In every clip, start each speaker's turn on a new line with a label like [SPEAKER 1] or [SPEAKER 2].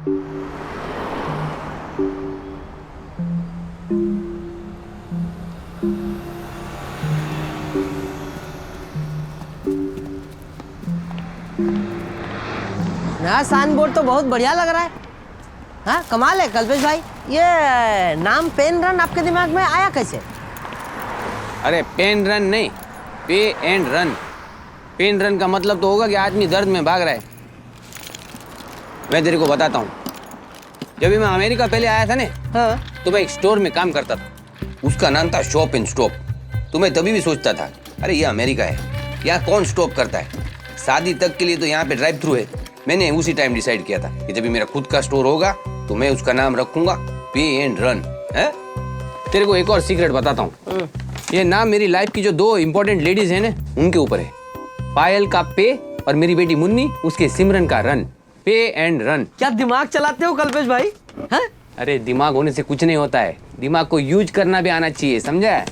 [SPEAKER 1] नया sign board तो बहुत बढ़िया लग रहा है। हाँ, कमाल है कल्पेश भाई। ये नाम पेन रन आपके दिमाग में आया कैसे?
[SPEAKER 2] अरे पेन रन नहीं, पे एंड रन। पेन रन का मतलब तो होगा कि आदमी दर्द में भाग रहा है। मैं तेरे को बताता हूँ, जब भी मैं अमेरिका पहले आया था ना,
[SPEAKER 1] हाँ।
[SPEAKER 2] तो मैं एक स्टोर में काम करता था। उसका नाम था शॉप एंड स्टॉप। तो मैं तभी भी सोचता था, अरे ये अमेरिका है, यहाँ कौन स्टॉप करता है? शादी तक के लिए तो यहाँ पे ड्राइव थ्रू है। मैंने उसी टाइम डिसाइड किया था कि जब भी मेरा खुद का स्टोर होगा तो मैं उसका नाम रखूंगा पे एंड रन। है, तेरे को एक और सीक्रेट बताता हूँ। ये नाम मेरी लाइफ की जो 2 इंपॉर्टेंट लेडीज हैं ना, उनके ऊपर है। पायल का पे और मेरी बेटी मुन्नी, उसके सिमरन का रन। पे एंड रन।
[SPEAKER 1] क्या दिमाग चलाते हो कल्पेश भाई? हाँ?
[SPEAKER 2] अरे दिमाग होने से कुछ नहीं होता है, दिमाग को यूज करना भी आना चाहिए, समझा?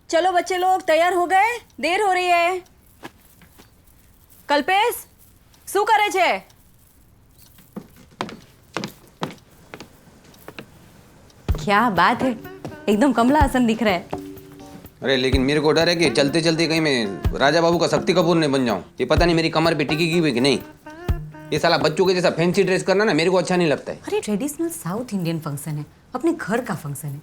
[SPEAKER 3] चलो बच्चे लोग तैयार हो गए, देर हो रही है। कल्पेश, શું કરે છે? क्या बात है, एकदम कमला हसन दिख रहा है।
[SPEAKER 2] अरे लेकिन मेरे को डर है कि चलते चलते कहीं मैं राजा बाबू का शक्ति कपूर नहीं बन जाऊं। ये पता नहीं मेरी कमर पे टिकेगी भी कि नहीं। ये साला बच्चों के जैसा फैंसी ड्रेस करना ना मेरे को अच्छा नहीं लगता है।
[SPEAKER 3] अरे ट्रेडिशनल साउथ इंडियन फंक्शन है, अपने घर का फंक्शन है,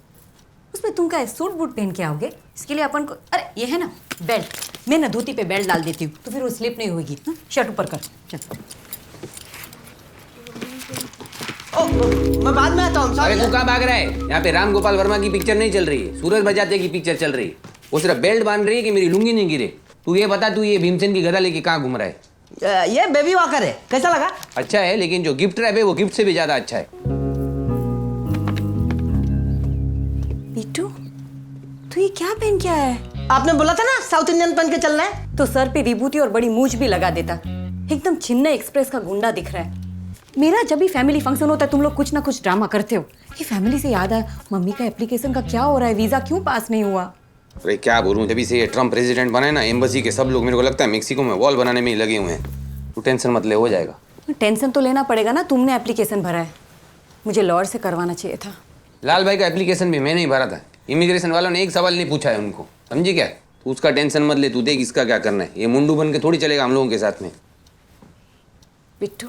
[SPEAKER 3] उसमें तुम क्या सूट बूट पहन के आओगे? इसके लिए अपन को, अरे ये है ना बेल्ट, मैं ना धोती पे बेल्ट डाल देती हूँ तो फिर वो स्लिप नहीं होगी। शर्ट ऊपर कर, चल।
[SPEAKER 1] मैं बाद में आता हूँ।
[SPEAKER 2] अरे तू कहाँ भाग रहा है? यहाँ पे राम गोपाल वर्मा की पिक्चर नहीं चल रही है, सूरज बजाते की पिक्चर चल रही है। वो सिर्फ बेल्ट बांध रही है कि मेरी लुंगी नहीं गिरे। तू ये बता, तू ये भीमसेन की गदा लेके कहाँ घूम रहा है?
[SPEAKER 1] ये बेबी वॉकर है, कैसा लगा?
[SPEAKER 2] अच्छा है, लेकिन जो गिफ्ट रैप है वो गिफ्ट से भी ज्यादा अच्छा है।
[SPEAKER 3] बिट्टू, तू ये क्या पहन के आया है?
[SPEAKER 1] आपने बोला था ना साउथ इंडियन पहन के चलना है।
[SPEAKER 3] तो सर पे विभूति और बड़ी मूंछ भी लगा देता। एकदम चेन्नई एक्सप्रेस का गुंडा दिख रहा है। मेरा जब भी फैमिली फंक्शन होता है तुम लोग कुछ ना कुछ ड्रामा करते हो। ये फैमिली से याद आया, मम्मी का एप्लीकेशन का क्या हो रहा है? वीजा क्यों पास नहीं हुआ?
[SPEAKER 2] अरे क्या बोलूं, जब से ये ट्रम्प प्रेसिडेंट बना है ना, एम्बेसी के सब लोग मेरे को लगता है मेक्सिको में वॉल बनाने में ही लगे हुए हैं। तू टेंशन मत ले, हो जाएगा।
[SPEAKER 3] टेंशन तो लेना पड़ेगा ना, तुमने एप्लीकेशन भरा है, मुझे लॉयर से करवाना चाहिए था।
[SPEAKER 2] लाल भाई का एप्लीकेशन भी मैंने ही भरा था। इमिग्रेशन वालों ने एक सवाल नहीं पूछा है उनको, समझी क्या? तू उसका टेंशन मत ले, तू देख इसका क्या करना है। ये मुंडू बन के थोड़ी चलेगा हम लोगों के साथ में।
[SPEAKER 3] Bittu,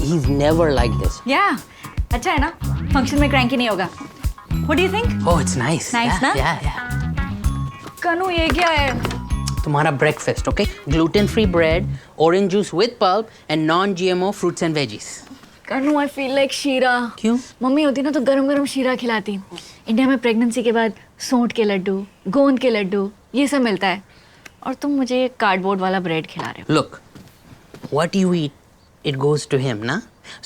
[SPEAKER 1] He's never like this.
[SPEAKER 4] अच्छा है ना, फंक्शन में क्रैंकी नहीं होगा। What do you think?
[SPEAKER 5] Oh, it's nice.
[SPEAKER 4] Nice ना?
[SPEAKER 5] Yeah.
[SPEAKER 4] कनु ये क्या है?
[SPEAKER 5] तुम्हारा breakfast, okay? Gluten-free bread, orange juice with pulp, and non-GMO fruits and veggies.
[SPEAKER 4] कनु आई फील लाइक शीरा।
[SPEAKER 5] क्यों?
[SPEAKER 4] मम्मी होती ना तो गरम गरम शीरा खिलाती। इंडिया में प्रेगनेंसी के बाद सोंठ के लड्डू, गोंद के लड्डू, ये सब मिलता है, और तुम मुझे कार्डबोर्ड वाला ब्रेड खिला रहे हो।
[SPEAKER 5] Look, what you eat, it goes to him, na?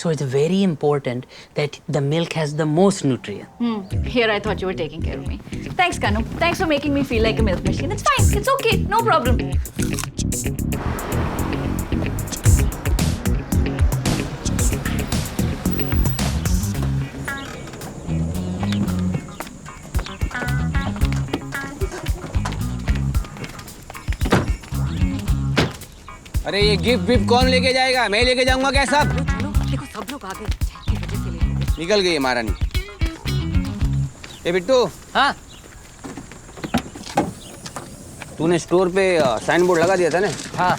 [SPEAKER 5] So it's very important that the milk has the most nutrient.
[SPEAKER 4] Here I thought you were taking care of me. Thanks Kanu. Thanks for making me feel like a milk machine. It's fine. It's okay. No problem.
[SPEAKER 2] अरे ये gift विफ्ट कौन लेके जाएगा? मैं लेके जाऊंगा क्या? सब
[SPEAKER 3] देखो सब लोग आ गए।
[SPEAKER 2] निकल गई महारानी। ए बिट्टू,
[SPEAKER 1] हाँ,
[SPEAKER 2] तूने स्टोर पे साइन बोर्ड लगा दिया था ना?
[SPEAKER 1] हाँ।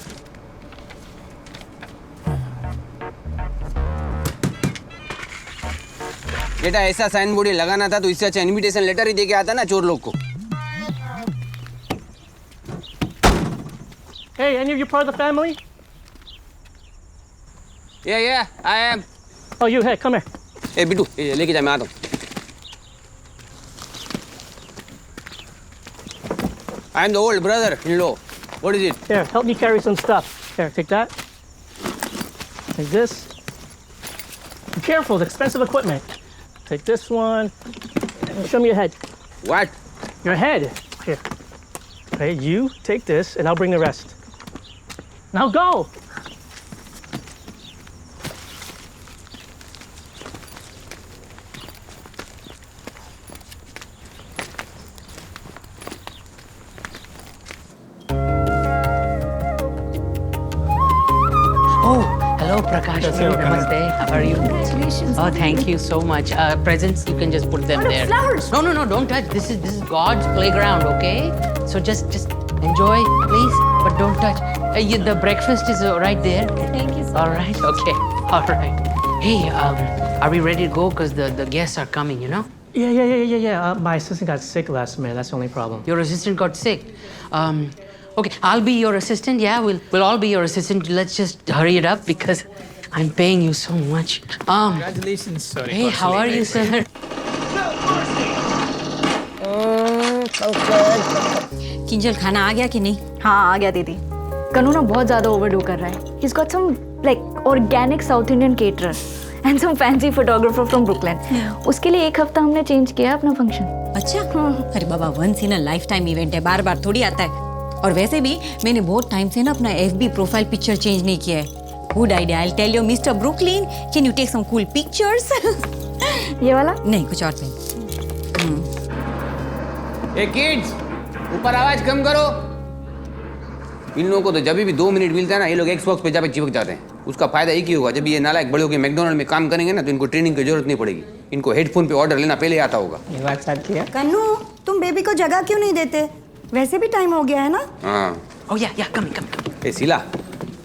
[SPEAKER 2] बेटा ऐसा साइन बोर्ड लगाना था तो इससे अच्छा इनविटेशन लेटर ही दे के आता ना चोर लोग को।
[SPEAKER 6] Hey, any of you part of the family?
[SPEAKER 2] Yeah, I am.
[SPEAKER 6] Oh, you, hey, come here.
[SPEAKER 2] ए बिट्टू ये लेके जा, मैं आता हूँ. I am the old brother-in-law. What is it?
[SPEAKER 6] Here, help me carry some stuff. Here, take that. Take this. Be careful, it's expensive equipment. Take this one. And show me your head.
[SPEAKER 2] What?
[SPEAKER 6] Your head. Here. Okay, you take this, and I'll bring the rest. Now go!
[SPEAKER 5] Oh, hello, Prakash.
[SPEAKER 6] Yes, hello,
[SPEAKER 5] Namaste. How are you?
[SPEAKER 4] Congratulations.
[SPEAKER 5] Oh, thank you so much. Presents, you can just put them there.
[SPEAKER 4] flowers.
[SPEAKER 5] No, no, no, don't touch. This is God's playground, okay? So just enjoy, please, but don't touch. The breakfast is right there.
[SPEAKER 4] Thank you so
[SPEAKER 5] All right, okay, all right. Hey, are we ready to go? Because the guests are coming, you know?
[SPEAKER 6] Yeah. My assistant got sick last minute. That's the only problem.
[SPEAKER 5] Your assistant got sick. Okay, I'll be your assistant. Yeah, we'll all be your assistant. Let's just hurry it up because I'm paying you so much.
[SPEAKER 7] Congratulations, sorry.
[SPEAKER 5] Hey, how are you, sir?
[SPEAKER 3] Kinjal खाना आ गया कि नहीं?
[SPEAKER 4] हाँ आ गया दीदी. कनू ना बहुत ज़्यादा ओवरडू कर रहा है. He's got some like organic South Indian caterer and some fancy photographer from Brooklyn. उसके लिए एक हफ्ता हमने चेंज किया अपना फंक्शन.
[SPEAKER 3] अच्छा अरे बाबा once in a lifetime event है, बार बार थोड़ी आता है. और वैसे भी मैंने बहुत टाइम से ना अपना FB प्रोफाइल पिक्चर चेंज नहीं किया है. Good idea. I tell you Mister Brooklyn, can you take some cool pictures?
[SPEAKER 4] ये वाला?
[SPEAKER 3] नहीं कुछ और नहीं.
[SPEAKER 2] ए किड्स, ऊपर आवाज कम करो. इन लोगों को तो जब भी 2 मिनट मिलता है ना, ये लोग एक्सबॉक्स पे जाके चिपक जाते हैं. उसका फायदा एक ही होगा, जब ये नालायक बड़े होकर मैकडोनल्ड में काम करेंगे ना, तो इनको ट्रेनिंग की जरूरत नहीं पड़ेगी. इनको हेडफोन पे ऑर्डर लेना पहले आता होगा.
[SPEAKER 6] ये बात सच है.
[SPEAKER 8] कन्नू तुम बेबी को जगह क्यों नहीं देते? वैसे भी टाइम हो गया है ना.
[SPEAKER 2] हाँ.
[SPEAKER 5] Oh, yeah, come.
[SPEAKER 2] ए शीला,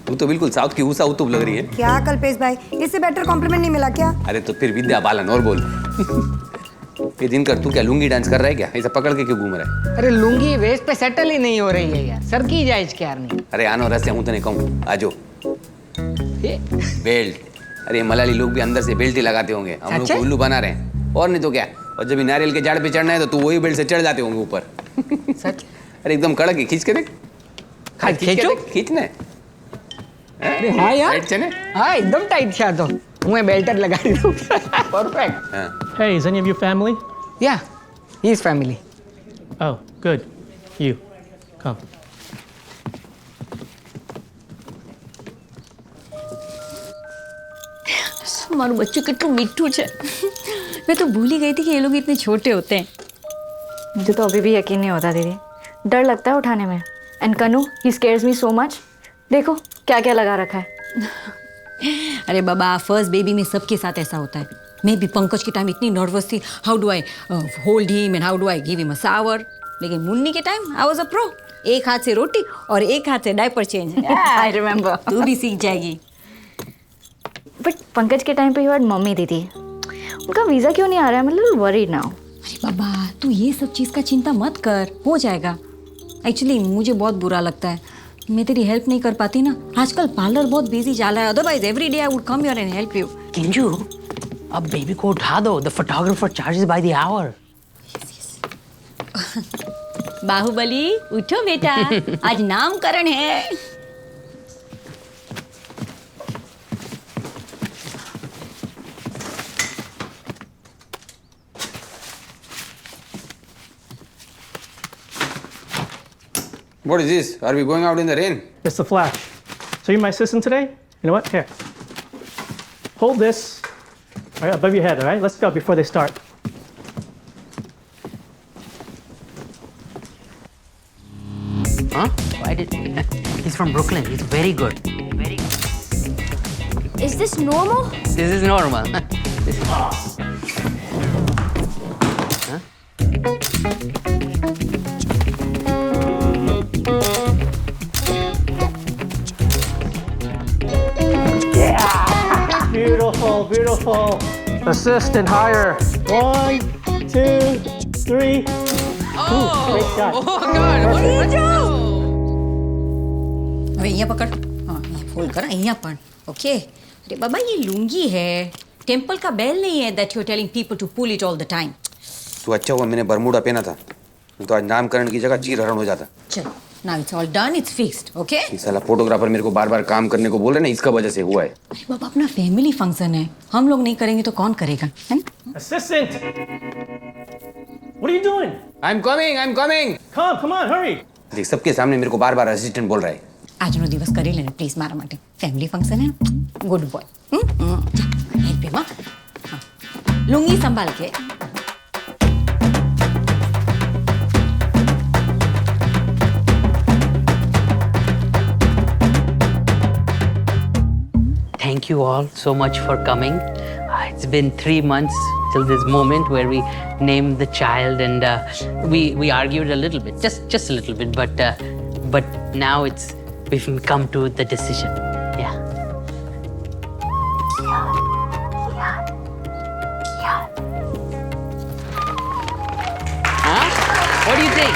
[SPEAKER 2] तू तो बिल्कुल साउथ की ऊसा उतुप लग रही है.
[SPEAKER 8] क्या कल्पेश भाई, इससे बेटर कॉम्प्लीमेंट नहीं मिला क्या?
[SPEAKER 2] अरे तो फिर विद्या बालन और बोल. ये दिनकर तू क्या लुंगी डांस कर रहा है क्या? ऐसा पकड़ के क्यों घूम रहा है?
[SPEAKER 9] अरे लुंगी वेस्ट पे सेटल ही नहीं हो रही है यार. सर की जायज क्या नहीं.
[SPEAKER 2] अरे आनो रस से हूँ तने कहूँ आजो. बेल्ट. अरे मलाली लोग भी अंदर से बेल्ट ही लगाते होंगे. हम लोग
[SPEAKER 9] अच्छा?
[SPEAKER 2] उल्लू बना रहे हैं और नहीं तो क्या. और जब नारियल के झाड़ पे चढ़ना है तो तू वही बेल्ट से चढ़ जाते होंगे ऊपर.
[SPEAKER 9] सच?
[SPEAKER 2] अरे एकदम कड़क है. खींच के देख.
[SPEAKER 9] खींचो?
[SPEAKER 2] खींचने.
[SPEAKER 9] अरे हाँ यार.
[SPEAKER 2] टाइट છે ને?
[SPEAKER 9] हाँ एकदम टाइट છે આ તો. હું એ બેલ્ટ જ લગાડી દઉં. પરફેક્ટ.
[SPEAKER 2] हाँ.
[SPEAKER 6] Hey, is any of you family?
[SPEAKER 9] Yeah his family.
[SPEAKER 6] Oh, good. You. Come.
[SPEAKER 3] મારું બચ્ચું કેટલું મીઠું છે. मैं तो भूल ही गई थी कि ये लोग इतने छोटे होते हैं.
[SPEAKER 4] मुझे तो अभी भी यकीन नहीं होता दीदी. डर लगता है उठाने में. एंड कनू ही स्केयर्स मी सो मच. देखो क्या क्या लगा रखा है.
[SPEAKER 3] अरे बाबा फर्स्ट बेबी में सबके साथ ऐसा होता है. मैं भी पंकज के टाइम इतनी नर्वस थी. How do I hold him and how do I give him a shower. लेकिन मुन्नी के time I was a pro. एक हाथ से रोटी और एक हाथ से डायपर चेंज.
[SPEAKER 4] I remember.
[SPEAKER 3] तू भी सीख जाएगी.
[SPEAKER 4] बट पंकज के टाइम पे यू हैड मम्मी दीदी. उनका वीज़ा क्यों नहीं आ रहा है? मतलब वरीड नाउ.
[SPEAKER 3] अरे बाबा तू ये सब चीज़ का चिंता मत कर, हो जाएगा. एक्चुअली मुझे बहुत बुरा लगता है मैं तेरी हेल्प नहीं कर पाती ना. आजकल पार्लर बहुत बिजी चल रहा है. Otherwise every day I would come here and help you.
[SPEAKER 5] Kinju, अब बेबी को उठा दो. The photographer charges by the hour.
[SPEAKER 3] Baahubali उठो बेटा, आज नामकरण है.
[SPEAKER 2] What is this? Are we going out in the rain?
[SPEAKER 6] It's the Flash. So you're my assistant today? You know what? Here. Hold this. All right, above your head, all right? Let's go before they start.
[SPEAKER 5] Huh? Why did... He's from Brooklyn. He's very good. Very good.
[SPEAKER 4] Is this normal?
[SPEAKER 5] This is normal. This is...
[SPEAKER 6] Beautiful, beautiful. Assistant, higher. 1, 2, 3. Great shot.
[SPEAKER 3] હવે અહીંયા પકડ. હા અહીંયા fold કર અહીંયા પણ. Okay. અરે બાબા ये लुंगी है. टेम्पल का बेल नहीं है that you are telling people to pull it all the time.
[SPEAKER 2] तो अच्छा हुआ मैंने बरमूडा पहना था, नहीं तो आज नामकरण की जगह चीर हरण हो जाता।
[SPEAKER 3] चलो, now it's all done, it's fixed, okay?
[SPEAKER 2] ये साला फोटोग्राफर मेरे को बार बार काम करने को बोल रहे ना, इसका वजह से हुआ है।
[SPEAKER 3] अरे बाबा, अपना फैमिली फंक्शन है, हम लोग नहीं करेंगे तो कौन करेगा, है ना?
[SPEAKER 6] Assistant! What are you doing?
[SPEAKER 2] I am coming.
[SPEAKER 6] Come on, hurry!
[SPEAKER 2] देख, सबके सामने मेरे को बार बार असिस्टेंट बोल रहा है।
[SPEAKER 3] આજનો દિવસ કરી લેને પ્લીઝ મારા માટે, ફેમિલી ફંક્શન હે, ગુડ બોય। હેપી માં, લુંગી સંભાળ કે।
[SPEAKER 5] Thank you all so much for coming. It's been 3 months till this moment where we named the child, and we argued a little bit, just a little bit, but now we've come to the decision. Yeah. Huh? What do you think?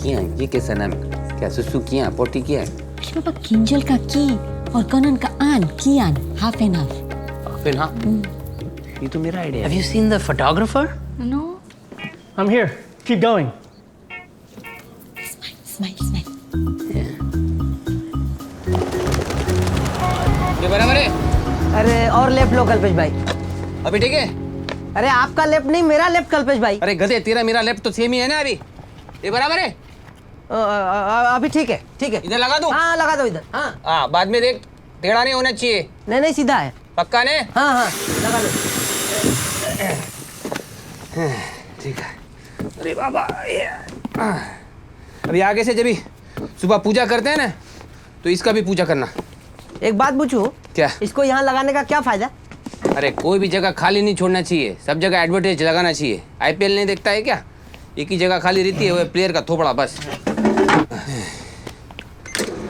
[SPEAKER 2] किया, ये कैसा नाम है? क्या सुसु किया, पोटी किया?
[SPEAKER 3] अरे बाबा, किंजल का की और कनन का आन, कियान, हाफ एंड हाफ।
[SPEAKER 2] फिर हाँ, ये तो मेरा आइडिया
[SPEAKER 5] Have
[SPEAKER 2] है।
[SPEAKER 5] you seen the photographer?
[SPEAKER 4] No.
[SPEAKER 6] I'm here. Keep going.
[SPEAKER 3] Smile smile.
[SPEAKER 2] ये बराबर है?
[SPEAKER 1] अरे और लेफ्ट लो कल्पेश भाई।
[SPEAKER 2] अभी ठीक है?
[SPEAKER 1] अरे आपका लेफ्ट नहीं, मेरा लेफ्ट कल्पेश भाई।
[SPEAKER 2] अरे गधे, तेरा मेरा लेफ्ट तो सेम ही है ना अभी। ये बराबर है?
[SPEAKER 1] अभी ठीक है, ठीक है।
[SPEAKER 2] इधर लगा दूं?
[SPEAKER 1] हाँ लगा दो इधर। हाँ
[SPEAKER 2] बाद में देख, टेढ़ा नहीं होना चाहिए।
[SPEAKER 1] नहीं सीधा है।
[SPEAKER 2] पक्का ने?
[SPEAKER 1] हाँ हाँ लगा लो।
[SPEAKER 2] ठीक है। अरे बाबा, अभी आगे से जब भी सुबह पूजा करते हैं ना, तो इसका भी पूजा करना।
[SPEAKER 1] एक बात पूछूं?
[SPEAKER 2] क्या?
[SPEAKER 1] इसको यहाँ लगाने का क्या फायदा?
[SPEAKER 2] अरे कोई भी जगह खाली नहीं छोड़ना चाहिए, सब जगह एडवर्टाइज लगाना चाहिए। आईपीएल नहीं देखता है क्या? एक ही जगह खाली रहती है, वो प्लेयर का थोपड़ा बस।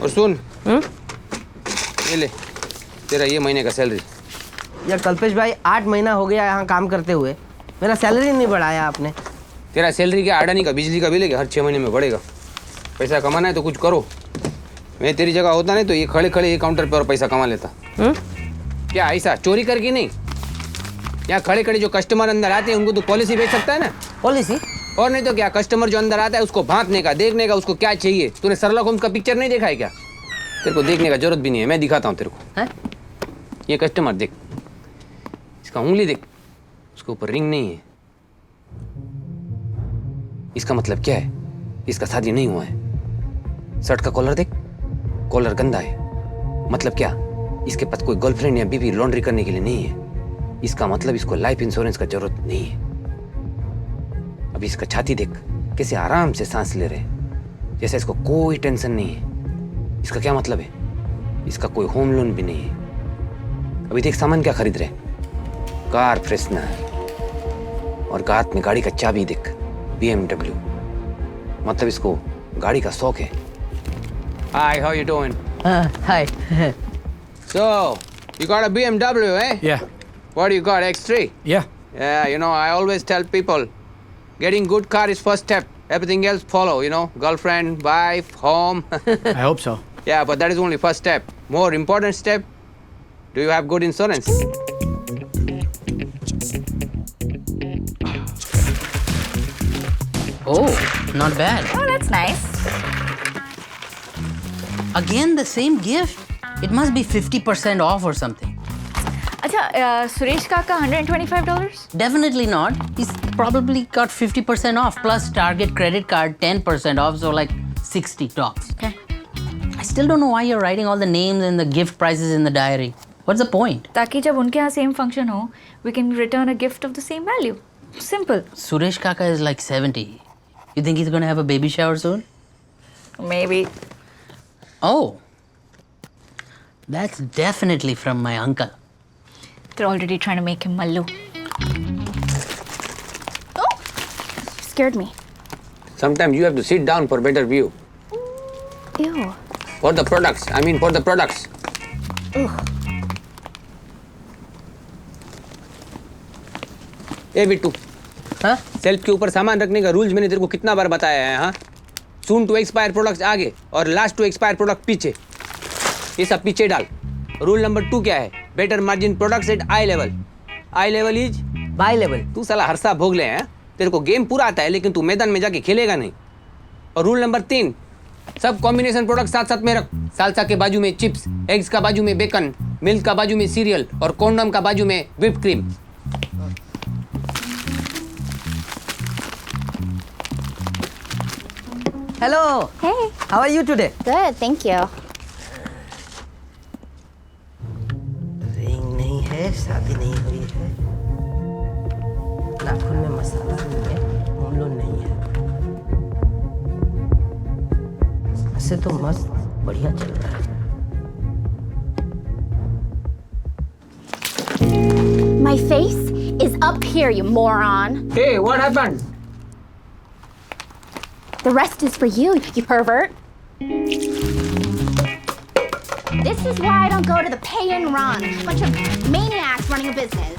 [SPEAKER 2] और सुन, ये ले तेरा ये महीने का सैलरी।
[SPEAKER 1] यार कल्पेश भाई, 8 महीना हो गया यहाँ काम करते हुए, मेरा सैलरी नहीं बढ़ाया आपने।
[SPEAKER 2] तेरा सैलरी क्या अडानी का बिजली का बिल है कि हर 6 महीने में बढ़ेगा? पैसा कमाना है तो कुछ करो। मैं तेरी जगह होता नहीं तो ये खड़े खड़े ये काउंटर पर पैसा कमा लेता। क्या ऐसा चोरी करके नहीं? यहाँ खड़े खड़े जो कस्टमर अंदर आते हैं उनको तो पॉलिसी बेच सकता है ना।
[SPEAKER 1] पॉलिसी?
[SPEAKER 2] और नहीं तो क्या, कस्टमर जो अंदर आता है उसको भांपने का, देखने का, उसको क्या चाहिए। तूने शर्लॉक होम्स का पिक्चर नहीं देखा है क्या? तेरे को देखने का जरूरत भी नहीं है, मैं दिखाता हूँ तेरे को।
[SPEAKER 1] है?
[SPEAKER 2] ये कस्टमर देख, इसका उंगली देख, उसके ऊपर रिंग नहीं है। इसका मतलब क्या है? इसका शादी नहीं हुआ है। शर्ट का कॉलर देख, कॉलर गंदा है। मतलब क्या? इसके पास कोई गर्लफ्रेंड या बीवी लॉन्ड्री करने के लिए नहीं है। इसका मतलब इसको लाइफ इंश्योरेंस का जरूरत नहीं है। अभी इसका छाती देख, कैसे आराम से सांस ले रहे, जैसे इसको कोई टेंशन नहीं है। इसका क्या मतलब है? इसका कोई होम लोन भी नहीं है। अभी देख सामान क्या खरीद रहे, कार फ्रेशनर, और हाथ में गाड़ी का चाबी देख, BMW। मतलब इसको गाड़ी का शौक है। Hi, how you doing?
[SPEAKER 1] Hi.
[SPEAKER 2] So, you got a BMW, eh?
[SPEAKER 7] Yeah.
[SPEAKER 2] What do you got, X3?
[SPEAKER 7] Yeah.
[SPEAKER 2] Yeah, you know, I always tell people, getting good car is first step. Everything else follow, you know, girlfriend, wife, home.
[SPEAKER 7] I hope so.
[SPEAKER 2] Yeah, but that is only first step. More important step, do you have good insurance?
[SPEAKER 5] Oh, not bad.
[SPEAKER 4] Oh, that's nice.
[SPEAKER 5] Again, the same gift. It must be 50% off or something.
[SPEAKER 4] अच्छा, सुरेश काका $125?
[SPEAKER 5] Definitely not. He's probably got 50% off plus Target credit card 10% off, so like 60 tops.
[SPEAKER 4] Okay.
[SPEAKER 5] I still don't know why you're writing all the names and the gift prices in the diary. What's the point?
[SPEAKER 4] ताकि जब उनके यहाँ same function हो, we can return a gift of the same value. Simple.
[SPEAKER 5] Suresh Kaka is like 70. You think he's gonna have a baby shower soon?
[SPEAKER 4] Maybe.
[SPEAKER 5] Oh. That's definitely from my uncle.
[SPEAKER 4] They're already trying to make him Mallu. Oh! Scared me.
[SPEAKER 2] Sometimes you have to sit down for better view.
[SPEAKER 4] Ew.
[SPEAKER 2] For the products, I mean for the products. ए बिट्टू,
[SPEAKER 1] हाँ?
[SPEAKER 2] Self के ऊपर सामान रखने का rules मैंने तेरे को कितना बार बताया है? हाँ, सून टू एक्सपायर प्रोडक्ट्स आगे और लास्ट टू एक्सपायर प्रोडक्ट पीछे। ये सब पीछे डाल। रूल नंबर 2 क्या है? Better margin products at I level. I level is
[SPEAKER 1] by level.
[SPEAKER 2] तू साला हरसा भोग ले हैं. तेरे को गेम पूरा आता है लेकिन तू मैदान में जाके खेलेगा नहीं. और रूल नंबर 3, सब कॉम्बिनेशन प्रोडक्ट साथ साथ में रख. सालसा के बाजू में चिप्स, एग्स का बाजू में बेकन, मिल्क का बाजू में सीरियल और कॉन्डम का बाजू में whipped cream.
[SPEAKER 1] Hello.
[SPEAKER 10] Hey,
[SPEAKER 1] how are you today?
[SPEAKER 10] good, thank you.
[SPEAKER 1] Ring नहीं है, शादी नहीं हुई है, नाखून में मसाला नहीं है, मोमलो नहीं है. ऐसे तो मस्त बढ़िया चल रहा है.
[SPEAKER 10] My face is up here, you moron.
[SPEAKER 9] Hey, what happened?
[SPEAKER 10] The rest is for you, you pervert. This is why I don't go to the pay and run. Bunch of maniacs running a business.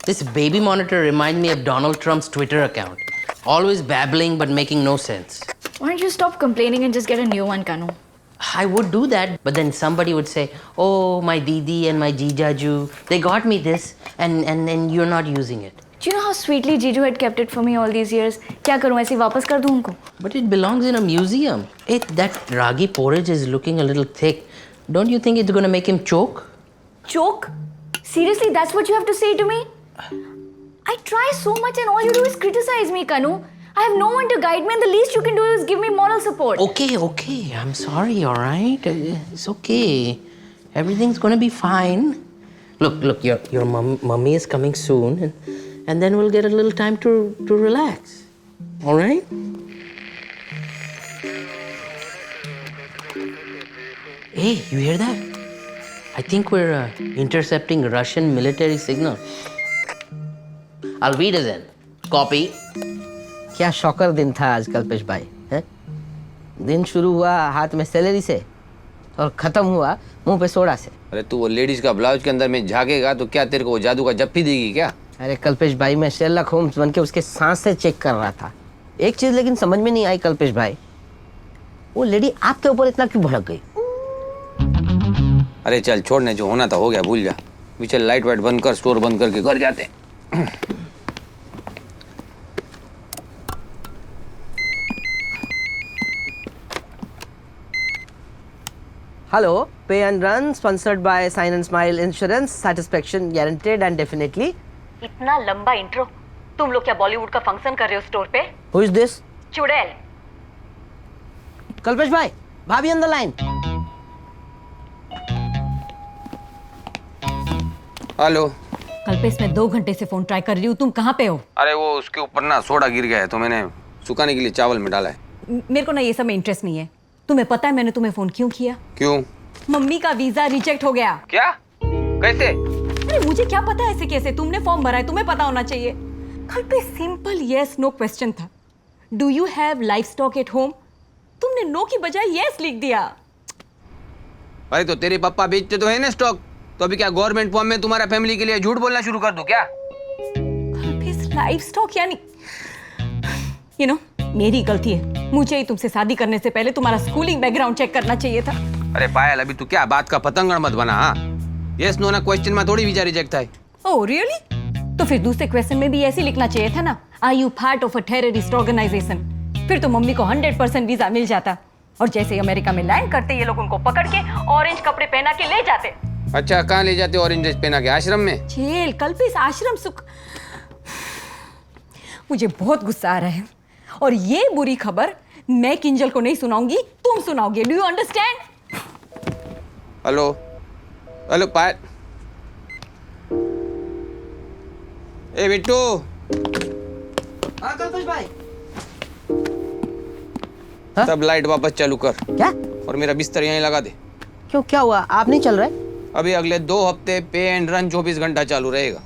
[SPEAKER 5] This baby monitor reminds me of Donald Trump's Twitter account. Always babbling but making no sense.
[SPEAKER 4] Why don't you stop complaining and just get a new one, Kanu?
[SPEAKER 5] I would do that, but then somebody would say, "Oh, my Didi and my Jijaju, they got me this, and then you're not using it."
[SPEAKER 4] Do you know how sweetly Jiju had kept it for me all these years? क्या करूँ ऐसे वापस कर दूँ उनको?
[SPEAKER 5] But it belongs in a museum. Hey, that ragi porridge is looking a little thick. Don't you think it's going to make him choke?
[SPEAKER 4] Choke? Seriously, that's what you have to say to me? I try so much and all you do is criticize me, Kanu. I have no one to guide me and the least you can do is give me moral support.
[SPEAKER 5] Okay. I'm sorry, all right? It's okay. Everything's going to be fine. Look, your mummy is coming soon, and then we'll get a little time to relax. All right? Hey, you hear that? I think we're intercepting Russian military signal. Alvida then. Copy.
[SPEAKER 1] क्या shocker दिन था आज कल्पेश भाई. हैं? दिन शुरू हुआ हाथ में सैलरी से और खत्म हुआ मुंह पे सोडा से.
[SPEAKER 2] अरे तू वो लेडीज का ब्लाउज के अंदर में झाकेगा तो क्या तेरे को वो जादू का जप्पी देगी क्या?
[SPEAKER 1] अरे कल्पेश भाई, मैं शेरलॉक होम्स बन के उसके सांस से चेक कर रहा था. एक चीज लेकिन समझ में नहीं आई कल्पेश भाई, वो लेडी आपके ऊपर इतना क्यों भड़क गई?
[SPEAKER 2] अरे चल छोड़ने, जो होना था हो गया, भूल जा. चल लाइट वाइट बंद कर, स्टोर बंद करके घर जाते हैं.
[SPEAKER 1] हेलो, पे and run sponsored by sine and smile insurance, satisfaction guaranteed and definitely.
[SPEAKER 3] इतना लंबा इंट्रो. तुम लोग क्या बॉलीवुड का फंक्शन कर रहे हो स्टोर पे?
[SPEAKER 1] Who is this?
[SPEAKER 3] चुड़ैल.
[SPEAKER 1] कल्पेश भाई, भाभी on the line.
[SPEAKER 2] Hello.
[SPEAKER 3] Kalpesh, मैं 2 घंटे से फोन ट्राई कर रही हूँ, तुम कहाँ पे हो?
[SPEAKER 2] अरे वो उसके ऊपर ना सोडा गिर गया है तो मैंने सुखाने के लिए चावल में डाला है.
[SPEAKER 3] मेरे को ना ये सब में इंटरेस्ट नहीं है. तुम्हें पता है मैंने तुम्हें फोन क्यों किया?
[SPEAKER 2] क्यों?
[SPEAKER 3] मम्मी का वीजा रिजेक्ट हो गया.
[SPEAKER 2] क्या? कैसे?
[SPEAKER 3] अरे मुझे क्या पता ऐसे कैसे, तुमने फॉर्म भरा है, तुम्हें पता होना चाहिए. कल पे सिंपल यस नो क्वेश्चन था. Do you have life stock at home? तुमने नो की बजाय यस लिख दिया.
[SPEAKER 2] अरे तो तेरे पापा बेचते तो है ना स्टॉक, तो अभी क्या गवर्नमेंट फॉर्म में तुम्हारा फैमिली के लिए झूठ बोलना शुरू कर दूं क्या?
[SPEAKER 3] लाइफ स्टॉक यानी यू नो मेरी गलती है. मुझे ही तुमसे शादी करने से पहले तुम्हारा स्कूलिंग बैकग्राउंड चेक करना चाहिए था.
[SPEAKER 2] अरे पायल, अभी तू क्या बात का पतंगड़ मत बना. हाँ, यस नो ना क्वेश्चन में थोड़ी वीजा रिजेक्ट था.
[SPEAKER 3] Oh really? तो फिर दूसरे क्वेश्चन में भी ऐसे लिखना चाहिए था ना, are you part of a terrorist organisation? फिर तो मम्मी को 100% वीजा मिल जाता. और जैसे ही अमेरिका में लैंड करते ये लोग उनको पकड़ के ऑरेंज कपड़े पहना के ले जाते.
[SPEAKER 2] अच्छा, कहाँ ले जाते ऑरेंज ड्रेस पहना के? आश्रम में?
[SPEAKER 3] जेल. कल पे इस आश्रम सुख. मुझे बहुत गुस्सा आ रहा है और ये बुरी खबर मैं किंजल को नहीं सुनाऊंगी, तुम सुनाओगे. Do you understand?
[SPEAKER 2] Hello Payal. ए बिट्टू.
[SPEAKER 1] हाँ कल्पेश भाई.
[SPEAKER 2] तब लाइट वापस चालू कर.
[SPEAKER 1] क्या?
[SPEAKER 2] और मेरा बिस्तर यहीं लगा दे.
[SPEAKER 1] क्यों, क्या हुआ? आप नहीं चल रहे?
[SPEAKER 2] अभी अगले 2 हफ्ते पे एंड रन 24 घंटा चालू रहेगा.